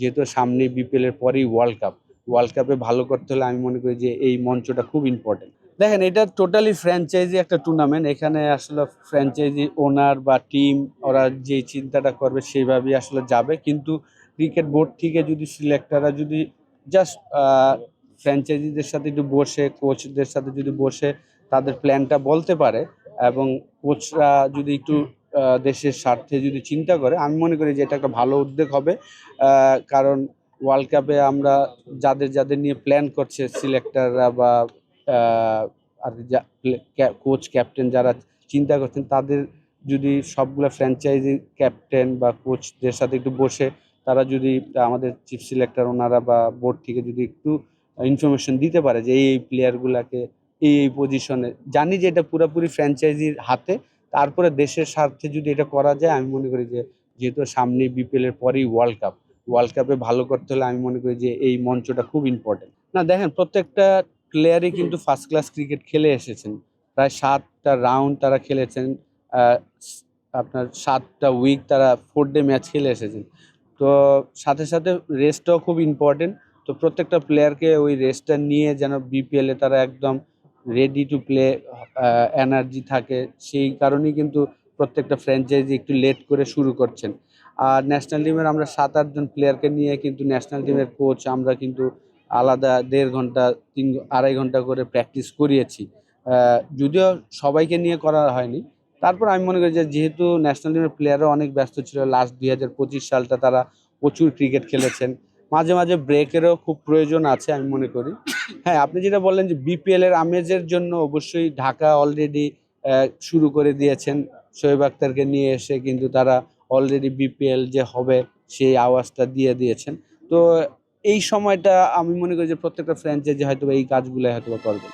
যেহেতু সামনে বিপিএল এর পরেই ওয়ার্ল্ড কাপে ভালো করতে হলে আমি মনে করি যে এই মঞ্চটা খুব ইম্পর্টেন্ট। দেখেন, এটা টোটালি ফ্র্যাঞ্চাইজি একটা টুর্নামেন্ট। এখানে আসলে ফ্র্যাঞ্চাইজি ওনার বা টিম ওরা যে চিন্তাটা করবে সেইভাবেই আসলে যাবে। কিন্তু ক্রিকেট বোর্ড থেকে যদি সিলেক্টররা যদি জাস্ট ফ্র্যাঞ্চাইজিদের সাথে একটু বসে, কোচদের সাথে যদি বসে তাদের প্ল্যানটা বলতে পারে এবং কোচরা যদি একটু দেশের স্বার্থে যদি চিন্তা করে, আমি মনে করি যে এটা একটা ভালো উদ্যোগ হবে। কারণ ওয়ার্ল্ড কাপে আমরা যাদের নিয়ে প্ল্যান করছে সিলেক্টররা বা আর কোচ ক্যাপ্টেন যারা চিন্তা করছেন, তাদের যদি সবগুলো ফ্র্যাঞ্চাইজি ক্যাপ্টেন বা কোচদের সাথে একটু বসে তারা যদি আমাদের চিফ সিলেক্টর ওনারা বা বোর্ড থেকে যদি একটু ইনফরমেশন দিতে পারে যে এই প্লেয়ারগুলাকে এই পজিশনে, জানি যে এটা পুরোপুরি ফ্র্যাঞ্চাইজির হাতে, তারপরে দেশের স্বার্থে যদি এটা করা যায়, আমি মনে করি যে যেহেতু সামনে বিপিএল এর পরেই ওয়ার্ল্ড কাপে ভালো করতে হলে আমি মনে করি যে এই মঞ্চটা খুব ইম্পর্টেন্ট। না দেখেন, প্রত্যেকটা প্লেয়ারই কিন্তু ফার্স্ট ক্লাস ক্রিকেট খেলে এসেছেন। প্রায় 7টা রাউন্ড তারা খেলেছেন। আহ, আপনার 7টা উইক তারা 4 ডে ম্যাচ খেলে এসেছেন। তো সাথে সাথে রেস্টটাও খুব ইম্পর্টেন্ট। তো প্রত্যেকটা প্লেয়ারকে ওই রেস্টটা নিয়ে যেন বিপিএল এ তারা একদম রেডি টু প্লে এনার্জি থাকে, সেই কারণেই কিন্তু প্রত্যেকটা ফ্র্যাঞ্চাইজি একটু লেট করে শুরু করছেন। আর ন্যাশনাল টিমের আমরা 7-8 জন প্লেয়ারকে নিয়ে কিন্তু ন্যাশনাল টিমের কোচ আমরা কিন্তু আলাদা 1.5 ঘন্টা 2.5 ঘন্টা করে প্র্যাকটিস করিয়েছি। যদিও সবাইকে নিয়ে করা হয়নি, তারপর আমি মনে করি যে যেহেতু ন্যাশনাল টিমের প্লেয়াররা অনেক ব্যস্ত ছিল, লাস্ট 2025 সালটা তারা প্রচুর ক্রিকেট খেলেছেন, মাঝে মাঝে ব্রেকেরও খুব প্রয়োজন আছে আমি মনে করি। হ্যাঁ, আপনি যেটা বললেন যে বিপিএল এর আমেজের জন্য অবশ্যই ঢাকা অলরেডি শুরু করে দিয়েছেন। শোয়েব আক্তারকে নিয়ে এসে কিন্তু তারা অলরেডি বিপিএল যে হবে সেই আওয়াজটা দিয়ে দিয়েছেন। তো এই সময়টা আমি মনে করি যে প্রত্যেকটা ফ্র্যাঞ্চাইজি হয়তো এই কাজগুলো হয়তো করবে।